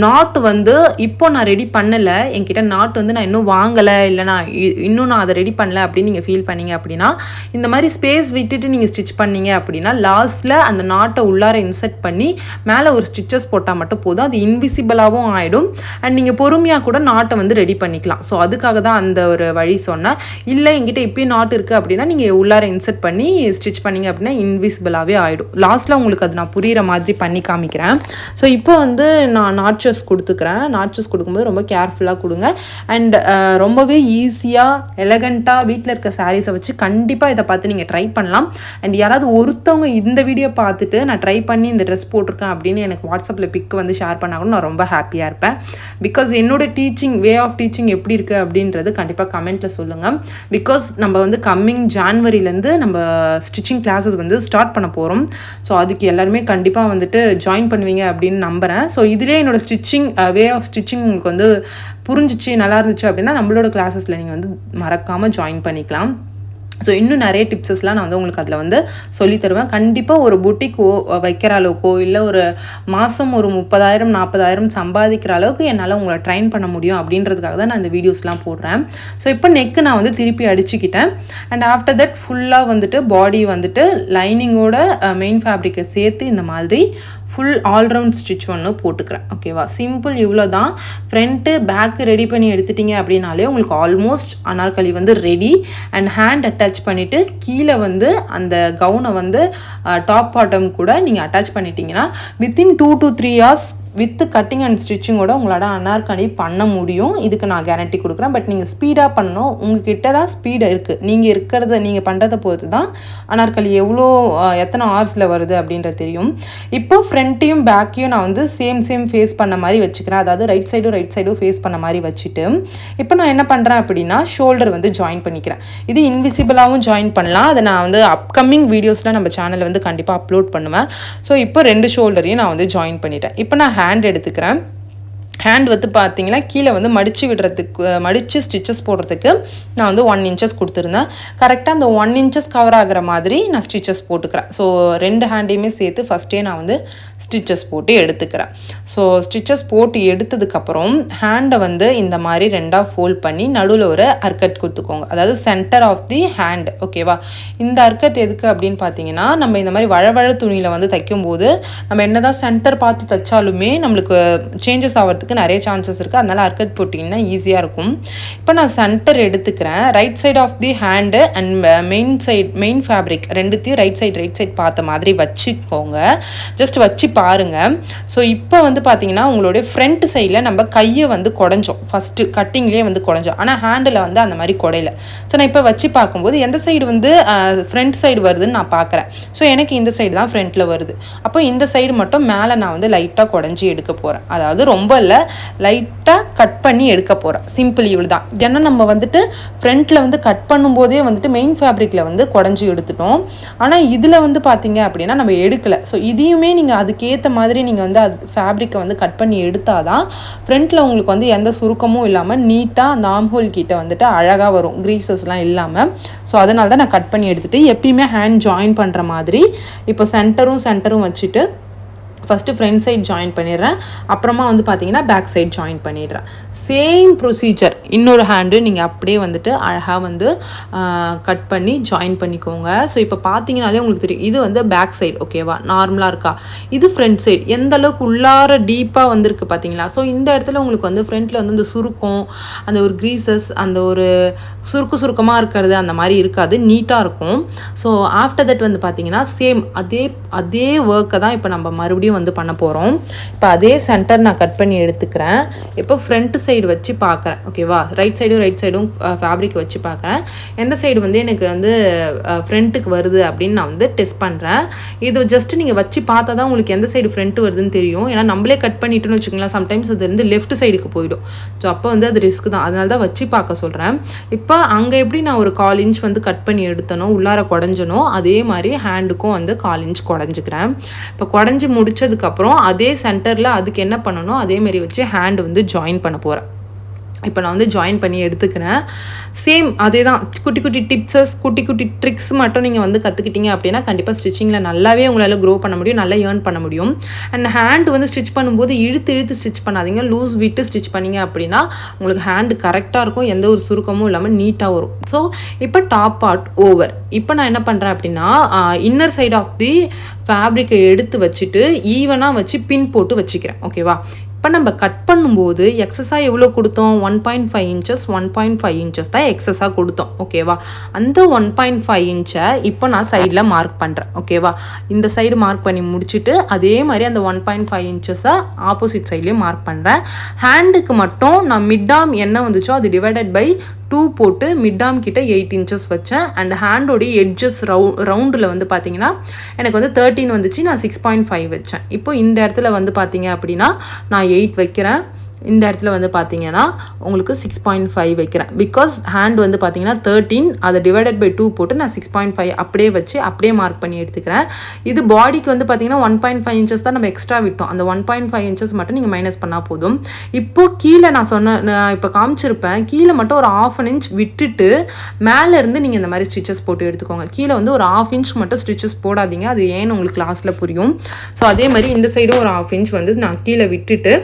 நாட் வந்து இப்போ நான் ரெடி பண்ணலை, என்கிட்ட நாட் வந்து நான் இன்னும் வாங்கலை, இல்லை நான் இன்னும் நான் அதை ரெடி பண்ணலை அப்படின்னு நீங்கள் ஃபீல் பண்ணீங்க அப்படின்னா, இந்த மாதிரி ஸ்பேஸ் விட்டுட்டு நீங்கள் ஸ்டிச் பண்ணீங்க அப்படின்னா லாஸ்ட்டில் அந்த நாட்டை உள்ளார இன்சர்ட் பண்ணி மேலே ஒரு ஸ்டிச்சஸ் போட்டால் மட்டும் போதும், அது இன்விசிபிளாகவும் ஆகிடும். அண்ட் நீங்கள் பொறுமையாக கூட நாட்டை வந்து ரெடி பண்ணிக்கலாம். ஸோ அதுக்காக தான் அந்த ஒரு வழி சொன்னேன். இல்லை என்கிட்ட இப்போயும் நாட் இருக்குது அப்படின்னா நீங்கள் உள்ளார இன்சர்ட் பண்ணி ஸ்டிச் பண்ணிங்க அப்படின்னா இன்விசிபிளாகவே ஆகிடும். லாஸ்ட்டில் உங்களுக்கு அது நான் புரிகிற மாதிரி பண்ணி காமிக்கிறேன். ஸோ இப்போ வந்து நான் நாட்சஸ் கொடுத்துக்கிறேன். நாட்சஸ் கொடுக்கும்போது ரொம்ப கேர்ஃபுல்லாக கொடுங்க. அண்ட் ரொம்பவே ஈஸியாக எலகண்ட்டாக வீட்டில் இருக்க சாரீஸை வச்சு கண்டிப்பாக இதை பார்த்து நீங்கள் ட்ரை பண்ணலாம். அண்ட் யாராவது ஒருத்தவங்க இந்த வீடியோ பார்த்துட்டு நான் ட்ரை பண்ணி இந்த ட்ரெஸ் போட்டிருக்கேன் அப்படின்னு எனக்கு வாட்ஸ்அப்பில் பிக் வந்து ஷேர் பண்ணா கூட நான் ரொம்ப ஹாப்பியாக இருப்பேன். பிகாஸ் என்னோட டீச்சிங் வே ஆஃப் டீச்சிங் எப்படி இருக்குது அப்படின்றது கண்டிப்பாக கமெண்ட்டில் சொல்லுங்கள். பிகாஸ் நம்ம வந்து கம்மிங் ஜான்வரிலேருந்து நம்ம ஸ்டிச்சிங் கிளாஸஸ் வந்து ஸ்டார்ட் பண்ண போகிறோம். ஸோ அதுக்கு எல்லாருமே கண்டிப்பாக வந்துட்டு ஜாயின் பண்ணுவீங்க அப்படின்னு நம்புகிறேன். ஸோ இதிலே என்னோட ஸ்டிச்சிங் வே ஆஃப் ஸ்டிச்சிங் உங்களுக்கு வந்து புரிஞ்சிச்சு, நல்லா இருந்துச்சு அப்படின்னா நம்மளோட கிளாஸஸில் நீங்கள் வந்து மறக்காமல் ஜாயின் பண்ணிக்கலாம். ஸோ இன்னும் நிறைய டிப்ஸஸ்லாம் நான் வந்து உங்களுக்கு அதில் வந்து சொல்லி தருவேன். கண்டிப்பாக ஒரு புட்டிக் வைக்கிற அளவுக்கோ, இல்லை ஒரு மாதம் ஒரு 30,000 40,000 சம்பாதிக்கிற அளவுக்கு என்னால் உங்களை ட்ரைன் பண்ண முடியும் அப்படின்றதுக்காக தான் நான் இந்த வீடியோஸ்லாம் போடுறேன். ஸோ இப்போ நெக்கு நான் வந்து திருப்பி அடிச்சுக்கிட்டேன். அண்ட் ஆஃப்டர் தட் ஃபுல்லாக வந்துட்டு பாடி வந்துட்டு லைனிங்கோட மெயின் ஃபேப்ரிக்கை சேர்த்து இந்த மாதிரி ஃபுல் ஆல்ரவுண்ட் ஸ்டிச் ஒன்று போட்டுக்கிறேன். ஓகேவா? சிம்பிள் இவ்வளோ தான். ஃப்ரண்ட்டு பேக்கு ரெடி பண்ணி எடுத்துட்டிங்க அப்படின்னாலே உங்களுக்கு ஆல்மோஸ்ட் அனார்கலி வந்து ரெடி. அண்ட் ஹேண்ட் அட்டாச் பண்ணிவிட்டு கீழே வந்து அந்த கவுனை வந்து டாப் பாட்டம் கூட நீங்கள் அட்டாச் பண்ணிட்டீங்கன்னா within 2 to 3 hours with cutting and ஸ்டிச்சிங்கோட உங்களோட அனார்கலி பண்ண முடியும். இதுக்கு நான் கேரண்டி கொடுக்குறேன். பட் நீங்கள் ஸ்பீடாக பண்ணணும். உங்ககிட்ட தான் ஸ்பீடு இருக்குது. நீங்கள் பண்ணுறதை பொறுத்து தான் அனார்கலி எத்தனை ஹவர்ஸில் வருது அப்படின்றது தெரியும். இப்போ ஃப்ரண்ட்டையும் பேக்கையும் நான் வந்து சேம் ஃபேஸ் பண்ண மாதிரி வச்சுக்கிறேன். அதாவது ரைட் சைடும் ஃபேஸ் பண்ண மாதிரி வச்சுட்டு இப்போ நான் என்ன பண்ணுறேன் அப்படின்னா ஷோல்டர் வந்து ஜாயின் பண்ணிக்கிறேன். இது இன்விசிபிளாகவும் ஜாயின் பண்ணலாம். அதை நான் வந்து அப்கமிங் வீடியோஸில் நம்ம சேனலில் வந்து கண்டிப்பாக அப்லோட் பண்ணுவேன். ஸோ இப்போ 2 ஷோல்டரையும் நான் வந்து ஜாயின் பண்ணிட்டேன். இப்போ நான் ஹேண்ட் எடுத்துக்கிறேன். ஹேண்ட் வந்து பார்த்தீங்கன்னா கீழே வந்து மடித்து ஸ்டிச்சஸ் போடுறதுக்கு நான் வந்து 1 இன்ச்சஸ் கொடுத்துருந்தேன். கரெக்டாக அந்த 1 இன்ச்சஸ் கவர் ஆகிற மாதிரி நான் ஸ்டிச்சஸ் போட்டுக்கிறேன். ஸோ 2 ஹேண்டையுமே சேர்த்து ஃபஸ்ட்டே நான் வந்து ஸ்டிச்சஸ் போட்டு எடுத்துக்கிறேன். ஸோ ஸ்டிச்சஸ் போட்டு எடுத்ததுக்கப்புறம் ஹேண்டை வந்து இந்த மாதிரி 2ஆக ஃபோல்ட் பண்ணி நடுவில் ஒரு அர்க்கட் கொடுத்துக்கோங்க. அதாவது சென்டர் ஆஃப் தி ஹேண்ட். ஓகேவா? இந்த அர்க்கட் எதுக்கு அப்படின்னு பார்த்தீங்கன்னா, நம்ம இந்த மாதிரி வழவழ துணியில் வந்து தைக்கும்போது நம்ம என்ன தான் சென்டர் பார்த்து தைச்சாலுமே நம்மளுக்கு சேஞ்சஸ் ஆகிறதுக்கு நிறைய சான்சஸ் இருக்குது. அதனால் அர்க்கட் போட்டிங்கன்னா ஈஸியாக இருக்கும். இப்போ நான் சென்டர் எடுத்துக்கிறேன். Right side of the hand and main fabric ரெண்டுத்தையும் ரைட் சைட் பார்த்த மாதிரி வச்சுக்கோங்க. ஜஸ்ட் வச்சு பாருங்கள். ஸோ இப்போ வந்து பார்த்தீங்கன்னா உங்களுடைய ஃப்ரண்ட் சைடில் நம்ம கையை வந்து குடஞ்சோம். ஃபஸ்ட்டு கட்டிங்லேயே வந்து குடஞ்சோம். ஆனால் ஹேண்டில் வந்து அந்த மாதிரி குடையில. ஸோ நான் இப்போ வச்சு பார்க்கும்போது எந்த சைடு வந்து ஃப்ரண்ட் சைடு வருதுன்னு நான் பார்க்குறேன். ஸோ எனக்கு இந்த சைடு தான் ஃப்ரண்ட்டில் வருது. அப்போ இந்த சைடு மட்டும் மேலே நான் வந்து லைட்டாக குடஞ்சி எடுக்க போகிறேன். அதாவது ரொம்ப இல்லை, லைட்டாக கட் பண்ணி எடுக்க போகிறேன். சிம்பிள் இவ்வளோ தான். ஏன்னா நம்ம வந்துட்டு ஃப்ரண்ட்டில் வந்து கட் பண்ணும்போதே வந்துட்டு மெயின் ஃபேப்ரிக்கில் வந்து குடஞ்சி எடுத்துட்டோம். ஆனால் இதில் வந்து பார்த்தீங்க அப்படின்னா நம்ம எடுக்கலை. ஸோ இதையுமே நீங்கள் அதுக்கேற்ற மாதிரி நீங்கள் வந்து அது ஃபேப்ரிக்கை வந்து கட் பண்ணி எடுத்தால் தான் ஃப்ரண்ட்டில் உங்களுக்கு வந்து எந்த சுருக்கமும் இல்லாமல் நீட்டாக அந்த ஆம்ஹோல் கிட்ட வந்துட்டு அழகாக வரும், க்ரீசஸ்லாம் இல்லாமல். ஸோ அதனால தான் நான் கட் பண்ணி எடுத்துகிட்டு எப்பயுமே ஹேண்ட் ஜாயின் பண்ணுற மாதிரி இப்போ சென்டரும் வச்சுட்டு ஃபஸ்ட்டு ஃப்ரண்ட் சைட் ஜாயின் பண்ணிடுறேன். அப்புறமா வந்து பார்த்தீங்கன்னா பேக் சைட் ஜாயின் பண்ணிடுறேன். Same procedure. இன்னொரு ஹேண்டு நீங்கள் அப்படியே வந்துட்டு அழகாக வந்து கட் பண்ணி ஜாயின் பண்ணிக்கோங்க. ஸோ இப்போ பார்த்தீங்கனாலே உங்களுக்கு தெரியும் இது வந்து பேக் சைடு. ஓகேவா? நார்மலாக இருக்கா? இது ஃப்ரண்ட் சைடு. எந்த அளவுக்கு உள்ளார டீப்பாக வந்திருக்கு பார்த்தீங்களா? ஸோ இந்த இடத்துல உங்களுக்கு வந்து ஃப்ரண்ட்டில் வந்து இந்த சுருக்கம், அந்த ஒரு க்ரீசஸ், அந்த ஒரு சுருக்கமாக இருக்கிறது அந்த மாதிரி இருக்காது, நீட்டாக இருக்கும். ஸோ ஆஃப்டர் தட் வந்து பார்த்தீங்கன்னா சேம் அதே ஒர்க்கை தான் இப்போ நம்ம மறுபடியும் சைடையும் வந்து பண்ண போகிறோம். இப்போ அதே சென்டர் நான் கட் பண்ணி எடுத்துக்கிறேன். இப்போ ஃப்ரண்ட் சைடு வச்சு பார்க்குறேன். ஓகேவா, ரைட் சைடும் ஃபேப்ரிக் வச்சு பார்க்குறேன். எந்த சைடு வந்து எனக்கு வந்து ஃப்ரண்ட்டுக்கு வருது அப்படின்னு நான் வந்து டெஸ்ட் பண்ணுறேன். இது ஜஸ்ட் நீங்கள் வச்சு பார்த்தா தான் உங்களுக்கு எந்த சைடு ஃப்ரண்ட் வருதுன்னு தெரியும். ஏன்னா நம்மளே கட் பண்ணிட்டோன்னு வச்சுக்கோங்களேன், சம்டைம்ஸ் அது வந்து லெஃப்ட் சைடுக்கு போயிடும். ஸோ அப்போ வந்து அது ரிஸ்க் தான். அதனால தான் வச்சு பார்க்க சொல்கிறேன். இப்போ அங்கே எப்படி நான் ஒரு 1/4 இன்ச் வந்து கட் பண்ணி எடுத்தனோ, உள்ளார குடஞ்சனோ, அதே மாதிரி ஹேண்டுக்கும் வந்து 1/4 இன்ச் குடஞ்சிக்கிறேன். இப்போ குடஞ்சி முடிச்சதுக்கப்புறம் அதே சென்டரில் அதுக்கு என்ன பண்ணணும் அதே மாதிரி வச்சு ஹேண்ட் வந்து ஜாயின் பண்ண போகிறேன். இப்போ நான் வந்து ஜாயின் பண்ணி எடுத்துக்கிறேன். சேம் அதே தான், குட்டி குட்டி டிப்ஸஸ், குட்டி குட்டி ட்ரிக்ஸ் மட்டும் நீங்கள் வந்து கற்றுக்கிட்டீங்க அப்படின்னா கண்டிப்பாக ஸ்டிச்சிங்கில் நல்லாவே உங்களால் க்ரோ பண்ண முடியும், நல்லா ஏர்ன் பண்ண முடியும். அண்ட் ஹேண்ட் வந்து ஸ்டிச் பண்ணும்போது இழுத்து ஸ்டிச் பண்ணாதீங்க, லூஸ் விட்டு ஸ்டிச் பண்ணிங்க அப்படின்னா உங்களுக்கு ஹேண்டு கரெக்டாக இருக்கும், எந்த ஒரு சுருக்கமும் இல்லாமல் நீட்டாக வரும். ஸோ இப்போ டாப் பார்ட் ஓவர். இப்போ நான் என்ன பண்ணுறேன் அப்படின்னா இன்னர் சைட் ஆஃப் தி ஃபேப்ரிக்கை எடுத்து வச்சுட்டு ஈவனாக வச்சு பின் போட்டு வச்சுக்கிறேன். ஓகேவா, இப்போ நம்ம கட் பண்ணும்போது எக்ஸஸாக எவ்வளோ கொடுத்தோம், 1.5 இன்ச்சஸ் 1.5 இன்ச்சஸ் தான் எக்ஸஸாக கொடுத்தோம். ஓகேவா, அந்த 1.5 இன்ச்சை இப்போ நான் சைடில் மார்க் பண்ணுறேன். ஓகேவா, இந்த சைடு மார்க் பண்ணி முடிச்சுட்டு அதே மாதிரி அந்த 1.5 இன்ச்சஸை ஆப்போசிட் சைட்லேயும் மார்க் பண்ணுறேன். ஹேண்டுக்கு மட்டும் நான் மிட்டாம் என்ன வந்துச்சோ அது டிவைடட் பை 2 போட்டு மிட்டாம் கிட்ட 8 இன்ச்சஸ் வச்சேன். அண்ட் ஹேண்டோடைய எட்ஜஸ் ரவுண்டில் வந்து பார்த்தீங்கன்னா எனக்கு வந்து 13 வந்துச்சு, நான் 6.5 வச்சேன். இப்போ இந்த இடத்துல வந்து பார்த்தீங்க அப்படின்னா நான் 8 வைக்கிறேன். இந்த இடத்துல வந்து பார்த்தீங்கன்னா உங்களுக்கு 6.5 வைக்கிறேன். பிகாஸ் ஹேண்ட் வந்து பார்த்தீங்கன்னா 13, அதை டிவைடட் பை 2 போட்டு நான் 6.5 அப்படியே வச்சு அப்படியே மார்க் பண்ணி எடுத்துக்கிறேன். இது பாடிக்கு வந்து பார்த்தீங்கன்னா 1.5 இன்ச்சஸ் தான் நம்ம எக்ஸ்ட்ரா விட்டோம். அந்த 1.5 இன்ச்சஸ் மட்டும் நீங்கள் மைனஸ் பண்ணால் போதும். இப்போ கீழே நான் இப்போ காமிச்சிருப்பேன், கீழே மட்டும் ஒரு 1/2 இன்ச் விட்டுட்டு மேலேருந்து நீங்கள் இந்த மாதிரி ஸ்டிச்சஸ் போட்டு எடுத்துக்கோங்க. கீழே வந்து ஒரு 1/2 இன்ச் மட்டும் ஸ்டிச்சஸ் போடாதீங்க, அது ஏன்னு உங்களுக்கு கிளாஸில் புரியும். ஸோ அதே மாதிரி இந்த சைடும் ஒரு 1/2 இன்ச் வந்து நான் கீழே விட்டுட்டு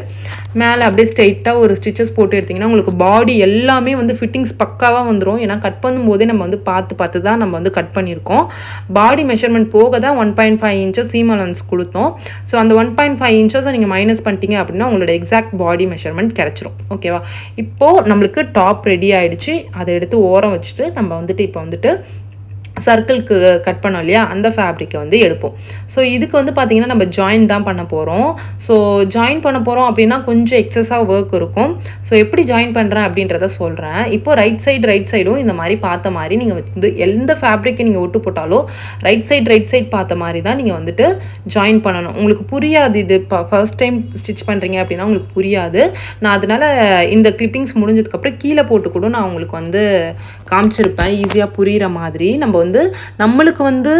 மேலே அப்படியே ஸ்ட்ரெயிட்டாக ஒரு ஸ்டிச்சஸ் போட்டு எடுத்திங்கன்னா உங்களுக்கு பாடி எல்லாமே வந்து ஃபிட்டிங்ஸ் பக்காவாக வந்துடும். ஏன்னா கட் பண்ணும்போதே நம்ம வந்து பார்த்து தான் நம்ம வந்து கட் பண்ணியிருக்கோம். பாடி மெஷர்மெண்ட் போக தான் 1.5 இன்ச்சஸ் சீம் அலவன்ஸ் கொடுத்தோம். ஸோ அந்த 1.5 இன்ச்சஸை நீங்கள் மைனஸ் பண்ணிட்டீங்க அப்படின்னா உங்களோட எக்ஸாக்ட் பாடி மெஷர்மெண்ட் கிடச்சிரும். ஓகேவா, இப்போது நம்மளுக்கு டாப் ரெடி ஆகிடுச்சு. அதை எடுத்து ஓரம் வச்சுட்டு நம்ம வந்துட்டு இப்போ வந்துட்டு சர்க்கிள்க்கு கட் பண்ணோம் இல்லையா, அந்த ஃபேப்ரிக்கை வந்து எடுப்போம். ஸோ இதுக்கு வந்து பார்த்திங்கன்னா நம்ம ஜாயின் தான் பண்ண போகிறோம். ஸோ ஜாயின் பண்ண போகிறோம் அப்படின்னா கொஞ்சம் எக்ஸஸாக ஒர்க் இருக்கும். ஸோ எப்படி ஜாயின் பண்ணுறேன் அப்படின்றத சொல்கிறேன். இப்போ ரைட் சைடும் இந்த மாதிரி பார்த்த மாதிரி நீங்கள் வந்து எந்த ஃபேப்ரிக்கை நீங்கள் ஒட்டு போட்டாலும் ரைட் சைட் பார்த்த மாதிரி தான் நீங்கள் வந்துட்டு ஜாயின் பண்ணணும். உங்களுக்கு புரியாது, இது இப்போ ஃபர்ஸ்ட் டைம் ஸ்டிச் பண்ணுறீங்க அப்படின்னா உங்களுக்கு புரியாது. நான் அதனால் இந்த கிளிப்பிங்ஸ் முடிஞ்சதுக்கப்புறம் கீழே போட்டு கூட நான் உங்களுக்கு வந்து காமிச்சிருப்பேன், ஈஸியாக புரிகிற மாதிரி. நம்மளுக்கு வந்து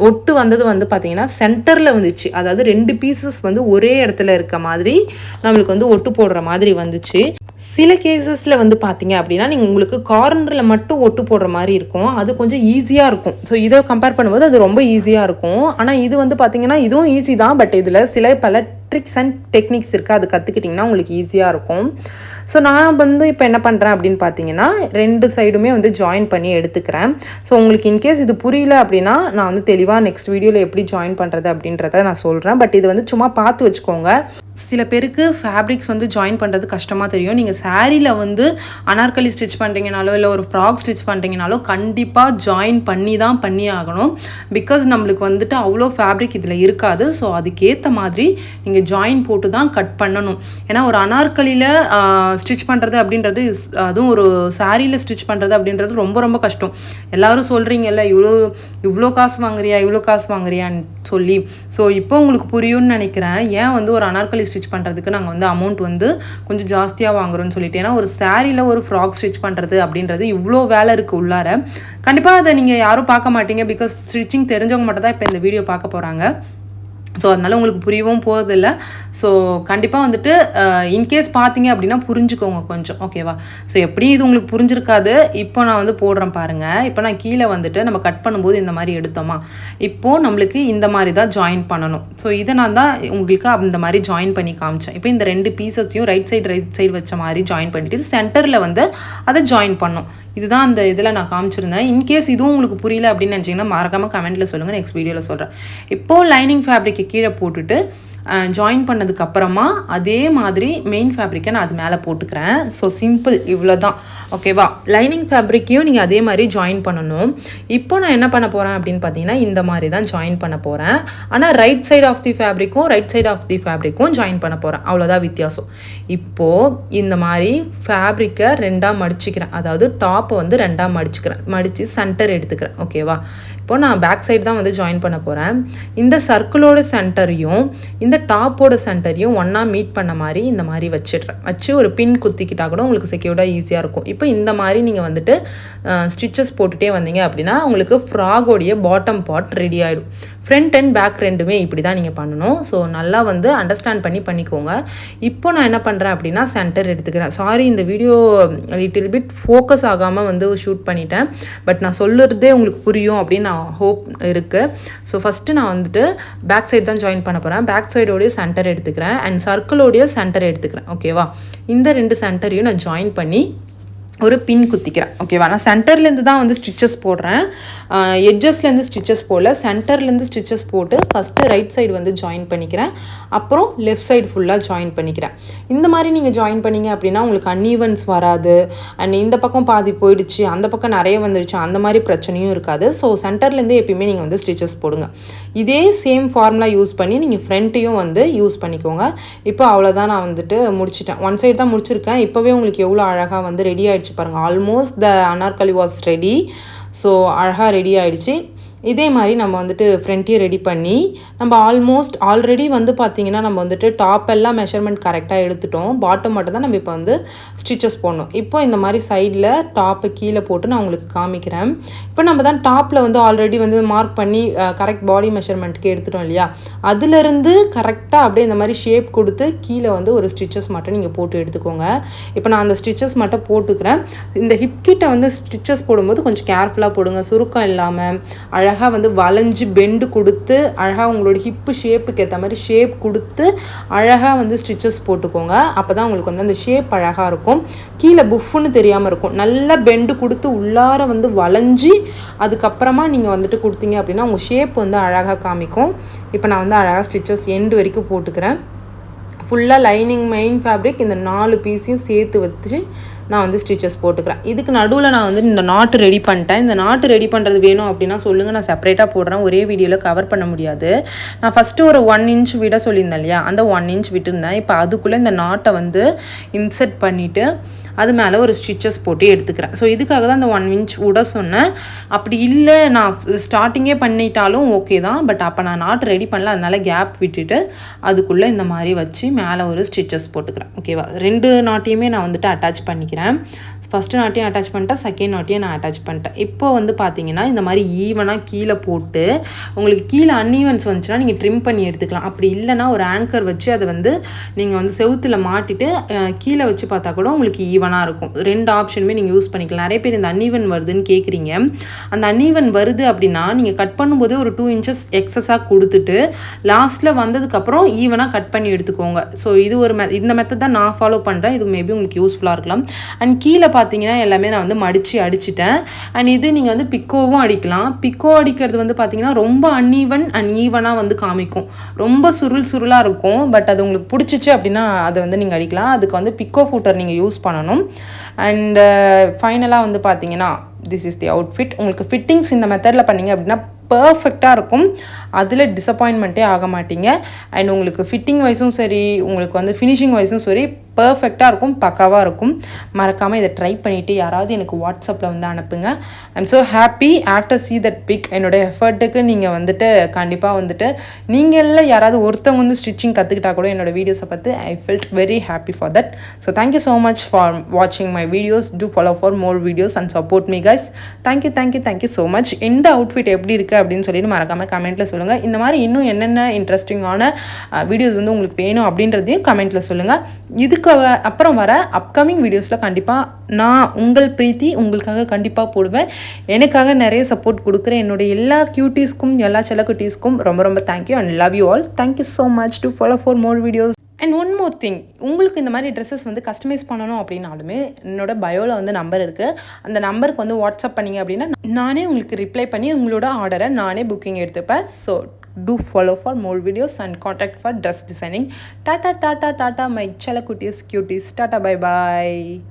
ஒட்டு வந்தது வந்து பார்த்தீங்கன்னா சென்டரில் வந்துச்சு. அதாவது 2 பீசஸ் வந்து ஒரே இடத்துல இருக்க மாதிரி நம்மளுக்கு வந்து ஒட்டு போடுற மாதிரி வந்துச்சு. சில கேசஸில் வந்து பார்த்தீங்க அப்படின்னா நீங்கள் உங்களுக்கு கார்னரில் மட்டும் ஒட்டு போடுற மாதிரி இருக்கும், அது கொஞ்சம் ஈஸியாக இருக்கும். ஸோ இதை கம்பேர் பண்ணும்போது அது ரொம்ப ஈஸியாக இருக்கும். ஆனால் இது வந்து பார்த்தீங்கன்னா இதுவும் ஈஸி தான், பட் இதில் பல ட்ரிக்ஸ் அண்ட் டெக்னிக்ஸ் இருக்குது. அது கற்றுக்கிட்டிங்கன்னா உங்களுக்கு ஈஸியாக இருக்கும். ஸோ நான் வந்து இப்போ என்ன பண்ணுறேன் அப்படின்னு பார்த்தீங்கன்னா 2 சைடுமே வந்து ஜாயின் பண்ணி எடுத்துக்கிறேன். ஸோ உங்களுக்கு இன்கேஸ் இது புரியல அப்படின்னா நான் வந்து தெளிவாக நெக்ஸ்ட் வீடியோவில் எப்படி ஜாயின் பண்ணுறது அப்படின்றத நான் சொல்கிறேன். பட் இது வந்து சும்மா பார்த்து வச்சுக்கோங்க. சில பேருக்கு ஃபேப்ரிக்ஸ் வந்து ஜாயின் பண்ணுறது கஷ்டமாக தெரியும். நீங்கள் சாரியில் வந்து அனார்கலி ஸ்டிச் பண்ணுறீங்கனாலோ இல்லை ஒரு ஃப்ராக் ஸ்டிச் பண்ணுறீங்கனாலோ கண்டிப்பாக ஜாயின் பண்ணி ஆகணும். பிகாஸ் நம்மளுக்கு வந்துட்டு அவ்வளோ ஃபேப்ரிக் இதில் இருக்காது. ஸோ அதுக்கேற்ற மாதிரி நீங்கள் ஜாயின் போட்டு தான் கட் பண்ணணும். ஏன்னா ஒரு அனார்கலியில் ஸ்டிச் பண்ணுறது அப்படின்றது, அதுவும் ஒரு சாரியில் ஸ்டிச் பண்ணுறது அப்படின்றது ரொம்ப ரொம்ப கஷ்டம். எல்லோரும் சொல்கிறீங்கல்ல இவ்வளோ காசு வாங்குறியான்னு சொல்லி. ஸோ இப்போ உங்களுக்கு புரியும்னு நினைக்கிறேன் ஏன் வந்து ஒரு அனார்கலி ஸ்டிச் பண்ணுறதுக்கு நாங்கள் வந்து அமௌண்ட் வந்து கொஞ்சம் ஜாஸ்தியாக வாங்குறோம்னு சொல்லிட்டு. ஏன்னா ஒரு சாரியில் ஒரு ஃப்ராக் ஸ்டிச் பண்ணுறது அப்படின்றது இவ்வளோ வேலை இருக்குது உள்ளார. கண்டிப்பாக அதை நீங்கள் யாரும் பார்க்க மாட்டீங்க, பிகாஸ் ஸ்டிச்சிங் தெரிஞ்சவங்க மட்டும் தான் இப்போ இந்த வீடியோ பார்க்க போகிறாங்க. ஸோ அதனால் உங்களுக்கு புரியவும் போகிறதில்ல. ஸோ கண்டிப்பாக வந்துட்டு இன்கேஸ் பார்த்தீங்க அப்படின்னா புரிஞ்சுக்கோங்க கொஞ்சம், ஓகேவா. ஸோ எப்படியும் இது உங்களுக்கு புரிஞ்சிருக்காது. இப்போ நான் வந்து போடுறேன் பாருங்கள். இப்போ நான் கீழே வந்துட்டு நம்ம கட் பண்ணும்போது இந்த மாதிரி எடுத்தோமா, இப்போது நம்மளுக்கு இந்த மாதிரி தான் ஜாயின் பண்ணணும். ஸோ இதை நான் தான் உங்களுக்கு அந்த மாதிரி ஜாயின் பண்ணி காமிச்சேன். இப்போ இந்த 2 பீசஸையும் ரைட் சைடு வச்ச மாதிரி ஜாயின் பண்ணிவிட்டு சென்டரில் வந்து அதை ஜாயின் பண்ணோம். இதுதான் அந்த இதில் நான் காமிச்சிருந்தேன். இன்கேஸ் இதுவும் உங்களுக்கு புரியல அப்படின்னு நினச்சிங்கன்னா மறக்காமல் கமெண்ட்டில் சொல்லுங்கள், நெக்ஸ்ட் வீடியோவில் சொல்கிறேன். இப்போது லைனிங் ஃபேப்ரிக்கை கீழே போட்டுட்டு ஜாயின் பண்ணதுக்கப்புறமா அதே மாதிரி மெயின் ஃபேப்ரிக்கை நான் அது மேலே போட்டுக்கிறேன். ஸோ சிம்பிள், இவ்வளோ தான். ஓகேவா? லைனிங் ஃபேப்ரிக்கையும் நீங்கள் அதே மாதிரி ஜாயின் பண்ணணும். இப்போ நான் என்ன பண்ண போகிறேன் அப்படின்னு பார்த்தீங்கன்னா இந்த மாதிரி தான் ஜாயின் பண்ண போகிறேன். ஆனால் ரைட் சைடு ஆஃப் தி ஃபேப்ரிக்கும் ஜாயின் பண்ண போகிறேன். அவ்வளோதான் வித்தியாசம். இப்போது இந்த மாதிரி ஃபேப்ரிக்கை 2ஆக மடிச்சுக்கிறேன். அதாவது டாப்பை வந்து 2ஆக மடித்து சென்டர் எடுத்துக்கிறேன். ஓகேவா? இப்போது நான் பேக் சைடு தான் வந்து ஜாயின் பண்ண போகிறேன். இந்த சர்க்கிளோட சென்டரையும் இந்த டாப்போட சென்டரையும் ஒன்றா மீட் பண்ண மாதிரி இந்த மாதிரி வச்சு ஒரு பின் குத்திக்கிட்டா கூட உங்களுக்கு செக்யூர்டாக ஈஸியாக இருக்கும். இப்போ இந்த மாதிரி நீங்கள் வந்துட்டு ஸ்டிச்சஸ் போட்டுகிட்டே வந்தீங்க அப்படின்னா உங்களுக்கு ஃப்ராகோடைய பாட்டம் பார்ட் ரெடி ஆகிடும். ஃப்ரண்ட் அண்ட் பேக் ரெண்டுமே இப்படி தான் நீங்கள் பண்ணணும். ஸோ நல்லா வந்து அண்டர்ஸ்டாண்ட் பண்ணிக்கோங்க. இப்போ நான் என்ன பண்ணுறேன் அப்படின்னா சென்டர் எடுத்துக்கிறேன். சாரி, இந்த வீடியோ லிட்டில் பிட் ஃபோக்கஸ் ஆகாமல் வந்து ஷூட் பண்ணிட்டேன். பட் நான் சொல்லுறதே உங்களுக்கு புரியும் அப்படின்னு நான் ஹோப் இருக்குது. ஸோ ஃபஸ்ட்டு நான் வந்துட்டு பேக் சைடு தான் ஜாயின் பண்ண போகிறேன். பேக் சைடோடைய சென்டர் எடுத்துக்கிறேன் அண்ட் சர்க்கிளோடைய சென்டர் எடுத்துக்கிறேன். ஓகேவா? இந்த 2 சென்டரையும் நான் ஜாயின் பண்ணி ஒரு பின் குத்திக்கிறேன். ஓகேவா? நான் சென்டர்லேருந்து தான் வந்து ஸ்டிச்சஸ் போடுறேன். எட்ஜஸ்லேருந்து ஸ்டிச்சஸ் போடல, சென்டர்லேருந்து ஸ்டிச்சஸ் போட்டு ஃபஸ்ட்டு ரைட் சைடு வந்து ஜாயின் பண்ணிக்கிறேன். அப்புறம் லெஃப்ட் சைடு ஃபுல்லாக ஜாயின் பண்ணிக்கிறேன். இந்த மாதிரி நீங்கள் ஜாயின் பண்ணிங்க அப்படின்னா உங்களுக்கு அன்ஈவன்ஸ் வராது. அண்ட் இந்த பக்கம் பாதி போயிடுச்சு, அந்த பக்கம் நிறைய வந்துடுச்சு, அந்த மாதிரி பிரச்சனையும் இருக்காது. ஸோ சென்டர்லேருந்து எப்பயுமே நீங்கள் வந்து ஸ்டிச்சஸ் போடுங்க. இதே சேம் ஃபார்முலா யூஸ் பண்ணி நீங்கள் ஃப்ரண்ட்டையும் வந்து யூஸ் பண்ணிக்கோங்க. இப்போ அவ்வளோதான், நான் வந்துட்டு முடிச்சிட்டேன். ஒன் சைடு தான் முடிச்சிருக்கேன். இப்போவே உங்களுக்கு எவ்வளோ அழகாக வந்து ரெடி ஆகிடுச்சு பாருங்கள். Almost the Anarkali was ready. So அழகாக ரெடி ஆகிடுச்சு. இதே மாதிரி நம்ம வந்துட்டு ஃப்ரண்ட்டையும் ரெடி பண்ணி நம்ம ஆல்ரெடி வந்து பார்த்திங்கன்னா நம்ம வந்துட்டு டாப் எல்லாம் மெஷர்மெண்ட் கரெக்டாக எடுத்துட்டோம். பாட்டம் மட்டும் தான் நம்ம இப்போ வந்து ஸ்டிச்சஸ் போடணும். இப்போ இந்த மாதிரி சைடில் டாப்பை கீழே போட்டு நான் உங்களுக்கு காமிக்கிறேன். இப்போ நம்ம தான் டாப்பில் வந்து ஆல்ரெடி வந்து மார்க் பண்ணி கரெக்ட் பாடி மெஷர்மெண்ட்டுக்கு எடுத்துட்டோம் இல்லையா? அதுலேருந்து கரெக்டாக அப்படியே இந்த மாதிரி ஷேப் கொடுத்து கீழே வந்து ஒரு ஸ்டிச்சஸ் மட்டும் நீங்கள் போட்டு எடுத்துக்கோங்க. இப்போ நான் அந்த ஸ்டிச்சஸ் மட்டும் போட்டுக்கிறேன். இந்த ஹிப் கிட்ட வந்து ஸ்டிச்சஸ் போடும்போது கொஞ்சம் கேர்ஃபுல்லாக போடுங்க. சுருக்கம் இல்லாமல் அழகாக வந்து வளைஞ்சு பெண்டு கொடுத்து அழகாக உங்களோட ஹிப்பு ஷேப்புக்கு ஏற்ற மாதிரி ஷேப் கொடுத்து அழகாக வந்து ஸ்டிச்சஸ் போட்டுக்கோங்க. அப்போ தான் உங்களுக்கு வந்து அந்த ஷேப் அழகாக இருக்கும். கீழே புஃப்னு தெரியாமல் இருக்கும். நல்லா பெண்டு கொடுத்து உள்ளார வந்து வளைஞ்சி அதுக்கப்புறமா நீங்கள் வந்துட்டு கொடுத்தீங்க அப்படின்னா உங்கள் ஷேப் வந்து அழகாக காமிக்கும். இப்போ நான் வந்து அழகாக ஸ்டிச்சஸ் எண்டு வரைக்கும் போட்டுக்கிறேன். ஃபுல்லாக லைனிங் மெயின் ஃபேப்ரிக் இந்த 4 பீஸையும் சேர்த்து வச்சு நான் வந்து ஸ்டிச்சஸ் போட்டுக்கிறேன். இதுக்கு நடுவில் நான் வந்து இந்த நாட்டு ரெடி பண்ணிட்டேன். இந்த நாட்டு ரெடி பண்ணுறது வேணும் அப்படின்னா சொல்லுங்கள், நான் செப்பரேட்டாக போடுறேன். ஒரே வீடியோவில் கவர் பண்ண முடியாது. நான் ஃபஸ்ட்டு ஒரு 1 இன்ச் விட சொல்லியிருந்தேன் இல்லையா? அந்த 1 இன்ச் விட்டுருந்தேன். இப்போ அதுக்குள்ளே இந்த நாட்டை வந்து இன்செர்ட் பண்ணிவிட்டு அது மேலே ஒரு ஸ்டிச்சஸ் போட்டு எடுத்துக்கிறேன். ஸோ இதுக்காக தான் அந்த 1 இன்ச் விட சொன்னேன். அப்படி இல்லை நான் ஸ்டார்டிங்கே பண்ணிட்டாலும் ஓகே தான். பட் அப்போ நான் நாட்டு ரெடி பண்ணல, அதனால கேப் விட்டுட்டு அதுக்குள்ளே இந்த மாதிரி வச்சு மேலே ஒரு ஸ்டிச்சஸ் போட்டுக்கிறேன். ஓகேவா? 2 நாட்டையுமே நான் வந்துட்டு அட்டாச் பண்ணிக்கிறேன். ஃபஸ்ட்டு நாட்டையும் அட்டாச் பண்ணிட்டேன், செகண்ட் நாட்டையும் நான் அட்டாச் பண்ணிட்டேன். இப்போ வந்து பார்த்தீங்கன்னா இந்த மாதிரி ஈவனாக கீழே போட்டு உங்களுக்கு கீழே அன்ஈவன்ஸ் வந்துச்சுன்னா நீங்கள் ட்ரிம் பண்ணி எடுத்துக்கலாம். அப்படி இல்லைனா ஒரு ஆங்கர் வச்சு அதை வந்து நீங்கள் வந்து செவுத்தில் மாட்டிட்டு கீழே வச்சு பார்த்தா கூட உங்களுக்கு ஈவனாக இருக்கும். 2 ஆப்ஷனுமே நீங்கள் யூஸ் பண்ணிக்கலாம். நிறைய பேர் இந்த அன்ஈவன் வருதுன்னு கேட்குறீங்க. அந்த அன்ஈவன் வருது அப்படின்னா நீங்கள் கட் பண்ணும்போதே ஒரு 2 இன்ச்சஸ் எக்ஸஸாக கொடுத்துட்டு லாஸ்ட்டில் வந்ததுக்கப்புறம் ஈவனாக கட் பண்ணி எடுத்துக்கோங்க. ஸோ இது ஒரு இந்த மெத்தட் தான் நான் ஃபாலோ பண்ணுறேன். இது மேபி உங்களுக்கு யூஸ்ஃபுல்லாக இருக்கலாம். அண்ட் கீழே பார்த்தீங்கன்னா எல்லாமே நான் வந்து மடித்து அடிச்சிட்டேன். அண்ட் இது நீங்கள் வந்து பிக்கோவும் அடிக்கலாம். பிக்கோ அடிக்கிறது வந்து பார்த்தீங்கன்னா ரொம்ப அன்ஈவன் அண்ட் ஈவனாக வந்து காமிக்கும். ரொம்ப சுருளாக இருக்கும். பட் அது உங்களுக்கு பிடிச்சிச்சு அப்படின்னா அதை வந்து நீங்கள் அடிக்கலாம். அதுக்கு வந்து பிக்கோ ஃபூட்டர் நீங்கள் யூஸ் பண்ணணும். அண்ட் ஃபைனலாக வந்து பார்த்தீங்கன்னா திஸ் இஸ் தி அவுட்ஃபிட். உங்களுக்கு ஃபிட்டிங்ஸ் இந்த மெத்தடில் பண்ணிங்க அப்படின்னா பர்ஃபெக்டாக இருக்கும். அதில் டிசப்பாயின்மெண்ட்டே ஆக மாட்டீங்க. அண்ட் உங்களுக்கு ஃபிட்டிங் வைஸும் சரி, உங்களுக்கு வந்து ஃபினிஷிங் வைஸும் சரி பர்ஃபெக்டாக இருக்கும், பக்காவாக இருக்கும். மறக்காமல் இதை ட்ரை பண்ணிவிட்டு யாராவது எனக்கு வாட்ஸ்அப்பில் வந்து அனுப்புங்க. I'm so happy after see that pic. என்னோடய எஃபர்ட்டுக்கு நீங்கள் வந்துட்டு கண்டிப்பாக வந்துட்டு நீங்களில் யாராவது ஒருத்தவங்க வந்து ஸ்டிச்சிங் கற்றுக்கிட்டா கூட என்னோடய வீடியோஸை பார்த்து I felt very happy for that. So thank you so much for வாட்சிங் my videos. To follow for more videos and support me guys. Thank you so much. இந்த அவுட்ஃபிட் எப்படி இருக்குது அப்படின்னு சொல்லிட்டு மறக்காமல் கமெண்ட்டில் சொல்லுங்கள். இந்த மாதிரி இன்னும் என்னென்ன இன்ட்ரெஸ்டிங்கான வீடியோஸ் வந்து உங்களுக்கு வேணும் அப்படின்றதையும் கமெண்ட்டில் சொல்லுங்கள். இதுக்கு அப்புறம் வர அப்கமிங் வீடியோஸில் கண்டிப்பாக நான் உங்கள் பிரீத்தி உங்களுக்காக கண்டிப்பாக போடுவேன். எனக்காக நிறைய சப்போர்ட் கொடுக்குற என்னுடைய எல்லா கியூட்டீஸ்க்கும் எல்லா செல்லக்குட்டீஸ்க்கும் ரொம்ப ரொம்ப thank you and love you all. Thank you so much. To follow for more videos. And one more thing, உங்களுக்கு இந்த மாதிரி ட்ரெஸ்ஸஸ் வந்து கஸ்டமைஸ் பண்ணணும் அப்படின்னாலுமே என்னோட பயோவில் வந்து நம்பர் இருக்குது. அந்த நம்பருக்கு வந்து வாட்ஸ்அப் பண்ணிங்க அப்படின்னா நானே உங்களுக்கு ரிப்ளை பண்ணி உங்களோட ஆர்டரை நானே புக்கிங் எடுத்துப்பேன். So Do follow for more videos and contact for dress designing. Tata, tata, tata, my chala cuties, cuties. Tata, bye bye.